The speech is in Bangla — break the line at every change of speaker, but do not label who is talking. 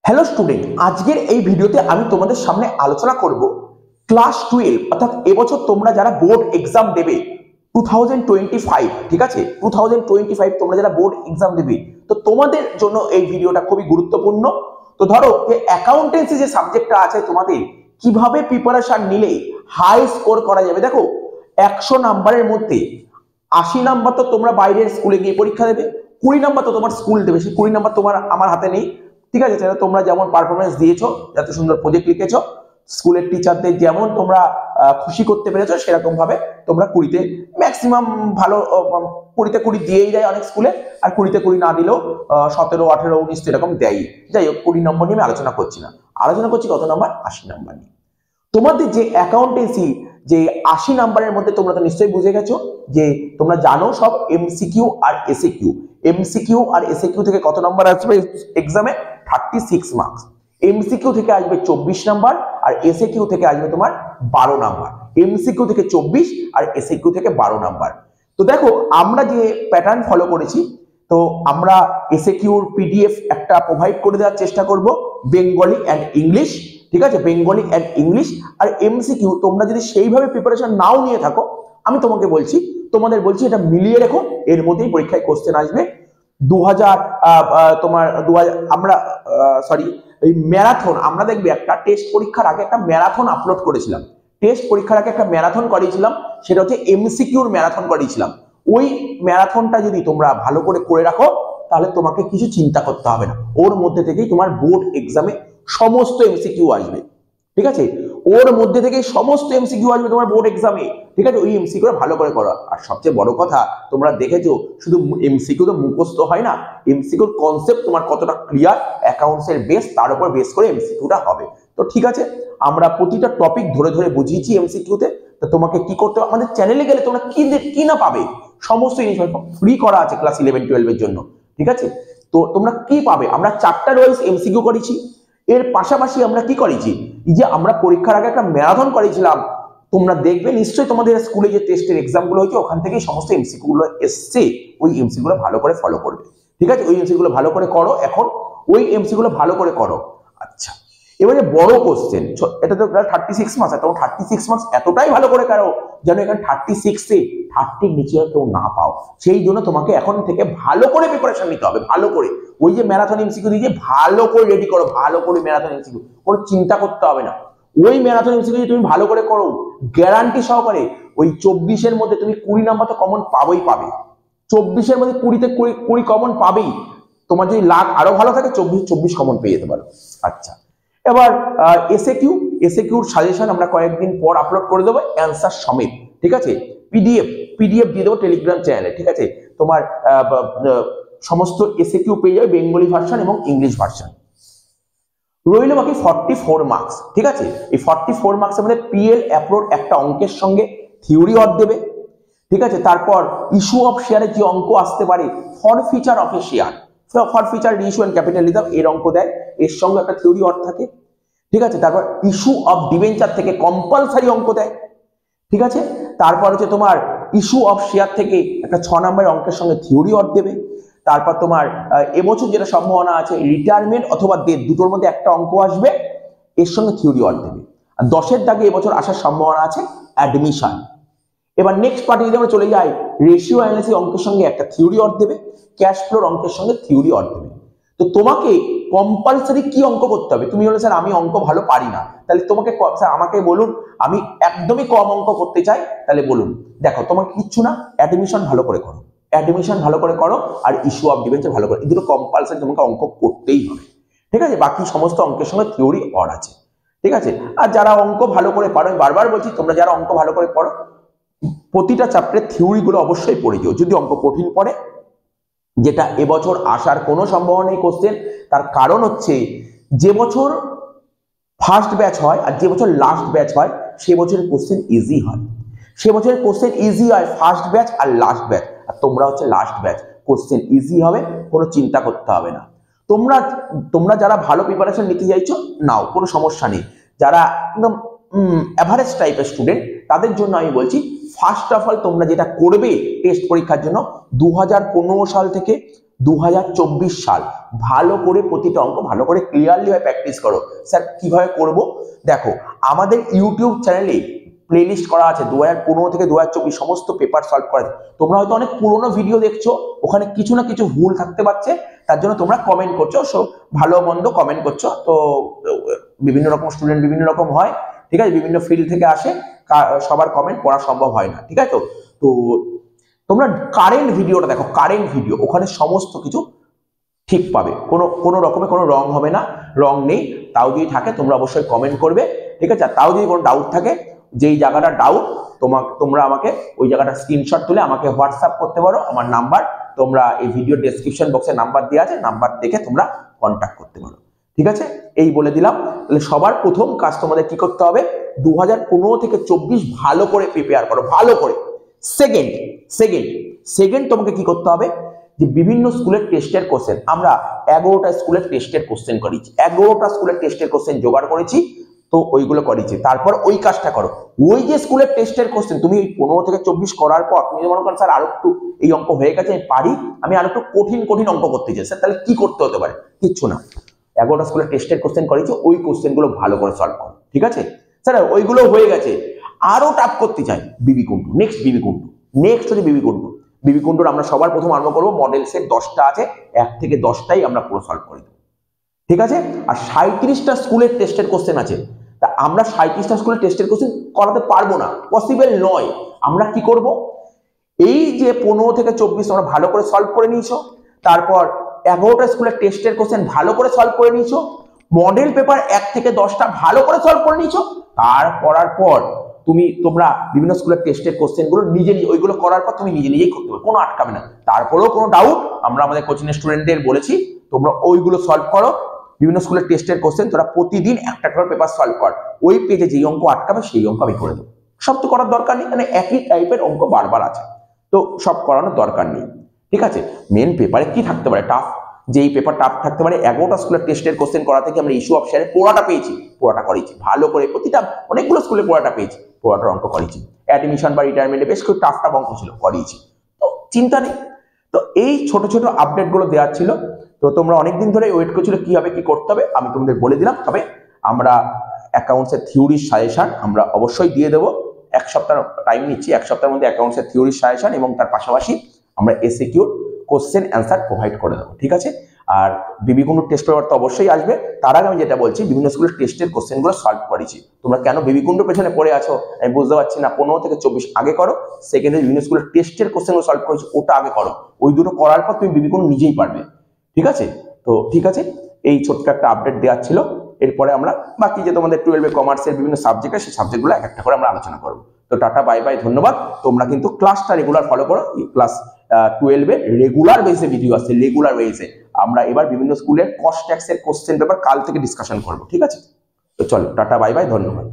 হ্যালো স্টুডেন্ট, আজকের এই ভিডিওতে আমি তোমাদের সামনে আলোচনা করব ক্লাস 12 অর্থাৎ এবছর তোমরা যারা বোর্ড এক্সাম দেবে 2025, ঠিক আছে, 2025 তোমরা যারা বোর্ড এক্সাম দেবে, তো তোমাদের জন্য এই ভিডিওটা খুবই গুরুত্বপূর্ণ। তো ধরো যে অ্যাকাউন্টেন্সি যে সাবজেক্টটা আছে তোমাদের কিভাবে প্রিপারেশন নিলে হাই স্কোর করা যাবে। দেখো 100 নাম্বারের মধ্যে 80 নাম্বার তো তোমরা বাইরের স্কুলে গিয়ে পরীক্ষা দেবে, 20 নাম্বার তো তোমার স্কুল দেবে, সেই 20 নাম্বার তোমার আমার হাতে নেই, ঠিক আছে। সেটা তোমরা যেমন পারফরমেন্স দিয়েছো, যত সুন্দর প্রজেক্ট লিখেছো, স্কুলের টিচারদের যেমন তোমরা খুশি করতে পেরেছো, সেরকম ভাবে তোমরা 20তে ম্যাক্সিমাম ভালো 20তে 20 দিয়েই দেয় অনেক স্কুলে, আর 20তে 20 না দিলেও 17, 18, 19 এরকম দেয়। যাই হোক, 20 নম্বর নিয়ে আমি আলোচনা করছি না, আলোচনা করছি কত নাম্বার, 80 নাম্বার নিয়ে। তোমাদের যে অ্যাকাউন্টেন্সি যে 80 নাম্বারের মধ্যে তোমরা তো নিশ্চয়ই বুঝে গেছো যে তোমরা জানো সব এমসিকিউ আর এসএকিউ। এমসিকিউ আর এসএকিউ থেকে কত নাম্বার আসবে এক্সামে? 36 মার্কস। এমসিকিউ থেকে আসবে 24 নাম্বার, আর এসএকিউ থেকে আসবে তোমার 12 নাম্বার। এমসিকিউ থেকে 24 আর এসএকিউ থেকে 12 নাম্বার। তো দেখো আমরা যে প্যাটার্ন ফলো করেছি, তো আমরা এসএকিউর পিডিএফ একটা প্রোভাইড করে দেওয়ার চেষ্টা করব, বেঙ্গলি অ্যান্ড ইংলিশ, ঠিক আছে, বেঙ্গলি অ্যান্ড ইংলিশ। আর এমসিকিউ তোমরা যদি সেইভাবে প্রিপারেশন নাও নিয়ে থাকো, আমি তোমাকে বলছি, তোমাদের বলছি এটা মিলিয়ে রেখো, এর মধ্যেই পরীক্ষায় কোশ্চেন আসবে। 2000 তোমার 2000 আমরা সরি এই ম্যারাথন, আমরা দেখবে একটা টেস্ট পরীক্ষার আগে একটা ম্যারাথন আপলোড করেছিলাম, টেস্ট পরীক্ষার আগে একটা ম্যারাথন করিয়েছিলাম, সেটা হচ্ছে এমসিকিউর ম্যারাথন করিয়েছিলাম। ওই ম্যারাথনটা যদি তোমরা ভালো করে রাখো, তাহলে তোমাকে কিছু চিন্তা করতে হবে না, ওর মধ্যে থেকেই তোমার বোর্ড এক্সামে সমস্ত এমসিকিউ আসবে, ঠিক আছে, ওর মধ্যে থেকে সমস্ত এমসিকিউ আসবে তোমার বোর্ড এক্সামে, ঠিক আছে। ওই এমসিকিউ ভালো করে করো। আর সবচেয়ে বড় কথা, তোমরা দেখেছো শুধু এমসিকিউ তো মুখস্থ হয় না, এমসিকিউর কনসেপ্ট তোমার কতটা ক্লিয়ার, অ্যাকাউন্টস এর বেস, তার উপর বেস করে এমসিকিউটা হবে। তো ঠিক আছে, আমরা প্রতিটা টপিক ধরে বুঝিয়েছি এমসিকিউতে। তো তোমাকে কি করতে হবে, আমাদের চ্যানেলে গেলে তোমরা কি না পাবে, সমস্ত জিনিস ফ্রি করা আছে ক্লাস 11, 12 এর জন্য, ঠিক আছে। তো তোমরা কি পাবে, আমরা চ্যাপ্টার ওয়াইজ এমসিকিউ করেছি, এর পাশাপাশি আমরা কি করেছি, এই যে আমরা পরীক্ষার আগে একটা ম্যারাথন করেছিলাম, তোমরা দেখবে নিশ্চয়ই তোমাদের স্কুলে যে টেস্টের এক্সাম গুলো হয়েছে ওখান থেকেই সমস্ত এমসিকিউ গুলো এসছে, ওই এমসিকিউ গুলো ভালো করে ফলো করবে, ঠিক আছে। ওই এমসিকিউ গুলো ভালো করে করো, এখন ওই এমসিকিউ গুলো ভালো করে করো। আচ্ছা, এবারে বড় কোশ্চেন, এটা তো 36 মার্কস, তখন 36 মার্কস এতটাই ভালো করে করো যেন এখানে 36-এ 30 নিচে কেউ না পাও। সেই জন্য তোমাকে এখন থেকে ভালো করে প্রিপারেশন নিতে হবে, ভালো করে। ওই যে ম্যারাথন এমসিকিউ দিয়ে ভালো করে রেডি করো, ভালো করে ম্যারাথন এমসিকিউ, কোনো চিন্তা করতে হবে না। ওই ম্যারাথন এমসিকিউ তুমি ভালো করে করো, গ্যারান্টি সহকারে ওই 24-এর মধ্যে তুমি 20 নাম্বার তো কমন পাবেই পাবে, 24-এর মধ্যে 20-তে 20 কমন পাবেই। তোমার যদি লাক আরো ভালো থাকে 24 কমন পেয়ে যেতে পারো। আচ্ছা, এবার এসএকিউর সাজেশন আমরা কয়েকদিন পর আপলোড করে দেবো, অ্যান্সার সমেত, ঠিক আছে। পিডিএফ দিয়ে দেবো টেলিগ্রাম চ্যানেলে, ঠিক আছে। তোমার সমস্ত এসএকিউ পেয়ে যাবে, বেঙ্গলি ভার্সন এবং ইংলিশ ভার্সন। রইল বাকি 44 মার্কস, ঠিক আছে। এই 44 মার্কসের মধ্যে পিএল অ্যাপ্রোড একটা অঙ্কের সঙ্গে থিওরি অর দেবে, ঠিক আছে। তারপর ইস্যু অফ শেয়ারের যে অঙ্ক আসতে পারে, for feature of A share, for feature issue and capitalism, এর অঙ্ক দেয়, এর সঙ্গে একটা থিওরি অর থাকে, ঠিক আছে। তারপর ইস্যু অফ ডিবেঞ্চার থেকে কম্পালসারি অঙ্ক দেয়, ঠিক আছে। তারপর হচ্ছে তোমার ইস্যু অফ শেয়ার থেকে একটা 6 নম্বরের অঙ্কের সঙ্গে থিওরি অর দেবে। তারপর তোমার এবছর যেটা সম্ভাবনা আছে রিটায়ারমেন্ট অথবা ডেথ, দুটোর মধ্যে একটা অঙ্ক আসবে, এর সঙ্গে থিওরি অর দেবে। আর 10-এর দাগে এবছর আসার সম্ভাবনা আছে অ্যাডমিশন। এবার নেক্সট পার্টে যদি আমরা চলে যাই, রেশিও অ্যানালিসিস অঙ্কের সঙ্গে একটা থিওরি অর দেবে, ক্যাশ ফ্লোর অঙ্কের সঙ্গে থিওরি অর দেবে। তো তোমাকে কম্পালসারি কি অঙ্ক করতে হবে, তুমি বলে স্যার আমি অঙ্ক ভালো পারি না, তাহলে তোমাকে স্যার আমাকে বলুন, আমি একদমই কম অঙ্ক করতে চাই, তাহলে বলুন। দেখো তোমাকে কিচ্ছু না, অ্যাডমিশন ভালো করে করো, অ্যাডমিশন ভালো করে করো, আর ইস্যু অফ ডিবেঞ্চার ভালো করে, এই দুটো কম্পালসারি তোমাকে অঙ্ক করতেই হবে, ঠিক আছে। বাকি সমস্ত অঙ্কের সঙ্গে থিওরি অর আছে, ঠিক আছে। আর যারা অঙ্ক ভালো করে পারো, আমি বারবার বলছি, তোমরা যারা অঙ্ক ভালো করে পড়ো, প্রতিটা চ্যাপ্টারের থিওরি গুলো অবশ্যই পড়ে যেও। যদি অঙ্ক কঠিন পড়ে, যেটা এবছর আসার কোনো সম্ভাবনা নেই কোশ্চেন, তার কারণ হচ্ছে যে বছর ফার্স্ট ব্যাচ হয় আর যে বছর লাস্ট ব্যাচ হয়, সে বছরের কোশ্চেন ইজি হয়, সে বছরের কোশ্চেন ইজি হয় ফার্স্ট ব্যাচ আর লাস্ট ব্যাচ, আর তোমরা হচ্ছে লাস্ট ব্যাচ, কোশ্চেন ইজি হবে, কোনো চিন্তা করতে হবে না। তোমরা যারা ভালো প্রিপারেশন নিতে চাইছো নাও, কোনো সমস্যা নেই। যারা একদম এভারেজ টাইপের স্টুডেন্ট, তাদের জন্য আমি বলছি, ফার্স্ট অফ অল তোমরা যেটা করবে টেস্ট পরীক্ষার জন্য 2015 সাল থেকে 2024 সাল। ভালো করে প্রতিটা অঙ্ক ভালো করে ক্লিয়ারলি ভাবে প্র্যাকটিস করো। স্যার কিভাবে করব? দেখো আমাদের ইউটিউব চ্যানেলে প্লেলিস্ট করা আছে 2015 থেকে 2024 সমস্ত পেপার সলভ করা আছে। তোমরা হয়তো অনেক পুরনো ভিডিও দেখছো, ওখানে কিছু না কিছু ভুল থাকতে পারছে, তার জন্য তোমরা কমেন্ট করছো, ভালো মন্দ কমেন্ট করছো। তো বিভিন্ন রকম স্টুডেন্ট বিভিন্ন রকম হয়, ঠিক আছে, বিভিন্ন ফিল্ড থেকে আসে, সবার কমেন্ট পড়া সম্ভব হয় না, ঠিক আছে। তো তোমরা কারেন্ট ভিডিওটা দেখো, কারেন্ট ভিডিও, ওখানে সমস্ত কিছু ঠিক পাবে, কোনো রকমের কোনো রং হবে না, রং নেই। তাও যদি থাকে তোমরা অবশ্যই কমেন্ট করবে, ঠিক আছে। তাও যদি কোনো ডাউট থাকে, যেই জায়গাটা ডাউট তোমরা আমাকে ওই জায়গাটা স্ক্রিনশট তুলে আমাকে হোয়াটসঅ্যাপ করতে পারো। আমার নাম্বার তোমরা এই ভিডিও ডেসক্রিপশন বক্সে নাম্বার দেওয়া আছে, নাম্বার দেখে তোমরা কন্ট্যাক্ট করতে পারো, ঠিক আছে। এই বলে দিলাম। তাহলে সবার প্রথম কাজ তোমাদের কি করতে হবে, 2015 থেকে 24 ভালো করে প্রিপেয়ার করো, ভালো করে। সেকেন্ড তোমাকে কি করতে হবে, যে বিভিন্ন স্কুলের টেস্টের কোশ্চেন, আমরা 11টা স্কুলের টেস্টের কোশ্চেন করেছি, 11টা স্কুলের টেস্টের কোশ্চেন জোগাড় করেছি, তো ওইগুলো করেছি। তারপর ওই কাজটা করো, ওই যে স্কুলের টেস্টের কোশ্চেন তুমি 15 থেকে 24 করার পর তুমি মনে করো স্যার আরো একটু এই অঙ্ক হয়ে গেছে, আমি পারি, আমি আরো একটু কঠিন অঙ্ক করতে চাই স্যার, তাহলে কি করতে হতে পারে? কিচ্ছু না, 11টা স্কুলের টেস্টের কোশ্চেন করেছি, ওই কোশ্চেনগুলো ভালো করে সলভ করো, ঠিক আছে। স্যার ওইগুলো হয়ে গেছে, আরো টাফ করতে চাই, বিবি কুন্ডু, নেক্সট হচ্ছে বিবি কুন্ডুর আমরা সবার প্রথম আরম্ভ করবো। মডেল সেট 10টা আছে, 1 থেকে 10টাই আমরা পুরো সলভ করে দেবো, ঠিক আছে। আর 37টা স্কুলের টেস্টের কোশ্চেন আছে, তা আমরা 37টা স্কুলের টেস্টের কোশ্চেন করাতে পারবো না, পসিবল নয়। আমরা কি করব, এই যে 15 থেকে 24 তোমরা ভালো করে সলভ করে নিয়েছো, তারপর 11টা স্কুলের টেস্টের কোশ্চেন ভালো করে সলভ করে নিয়েছো, মডেল পেপার 1 থেকে 10টা ভালো করে সলভ করে নিয়েছো, তার করার পর তোমরা বিভিন্ন স্কুলের টেস্টের কোশ্চেন গুলো ওইগুলো করার পর তুমি নিজেই করতে পারবে, কোনো আটকাবে না। তারপরেও কোনো ডাউট আমরা আমাদের কোচিং স্টুডেন্টদের বলেছি, তোমরা ওইগুলো সলভ করো। বিভিন্ন স্কুলের টেস্টের কোশ্চেন তোরা প্রতিদিন একটা করে পেপার সলভ কর, ওই পেজে যেই অঙ্ক আটকাবে সেই অঙ্ক আমি করে দেবো। সব তো করার দরকার নেই, মানে একই টাইপের অঙ্ক বারবার আছে, তো সব করানোর দরকার নেই, ঠিক আছে। মেন পেপারে কি থাকতে পারে টাফ, যেই পেপার টাফ থাকতে পারে, 11টা স্কুলের টেস্টের কোশ্চেন করা থেকে আমরা ইস্যু অফ শেয়ারে পড়াটা পেয়েছি, পড়াটা করেছি ভালো করে, প্রতিটা অনেকগুলো স্কুলে পড়াটা পেয়েছি, পড়াটার অঙ্ক করেছি। অ্যাডমিশন বা রিটায়ারমেন্টে বেশ খুব টাফ অঙ্ক ছিল, করিয়েছি, তো চিন্তা নেই। তো এই ছোট ছোট আপডেট গুলো দেওয়ার ছিল, তো তোমরা অনেকদিন ধরে ওয়েট করছিল কি হবে, কি করতে হবে, আমি তোমাদের বলে দিলাম। তবে আমরা অ্যাকাউন্টসের থিওরির সাজেশন আমরা অবশ্যই দিয়ে দেবো, 1 সপ্তাহ টাইম নিচ্ছি, 1 সপ্তাহের মধ্যে অ্যাকাউন্টসের থিওরির সাজেশন এবং তার পাশাপাশি আমরা এসিকিউর কোশ্চেন অ্যান্সার প্রোভাইড করে দেবো, ঠিক আছে। আর বিবি কুন্ডুর টেস্ট পেপার তো অবশ্যই আসবে, তার আগে আমি যেটা বলছি, বিভিন্ন স্কুলের টেস্টের কোশ্চেনগুলো সলভ করেছি। তোমরা কেন বিবি কুন্ডুর পেছনে পড়ে আছো আমি বুঝতে পারছি না। 15 থেকে 24 আগে করো, সেকেন্ডে বিভিন্ন স্কুলের টেস্টের কোশ্চেনগুলো সলভ করেছি, ওটা আগে করো। ওই দুটো করার পর তুমি বিবি কুন্ডু নিজেই পারবে, ঠিক আছে। তো ঠিক আছে, এই ছোট্ট একটা আপডেট দেওয়ার ছিল। এরপরে আমরা বাকি যে তোমাদের 12 কমার্সের বিভিন্ন সাবজেক্ট আছে, সেই সাবজেক্টগুলো একটা করে আমরা আলোচনা করবো। তো টাটা বাই বাই, ধন্যবাদ। তোমরা কিন্তু ক্লাসটা রেগুলার ফলো করো, ক্লাস 12 রেগুলার বেসে ভিডিও আসছে, রেগুলার বেসে। আমরা এবার বিভিন্ন স্কুলের কস্ট ট্যাক্সের কোশ্চেন পেপার কাল থেকে ডিসকাশন করবো, ঠিক আছে। তো চলো টাটা বাই বাই, ধন্যবাদ।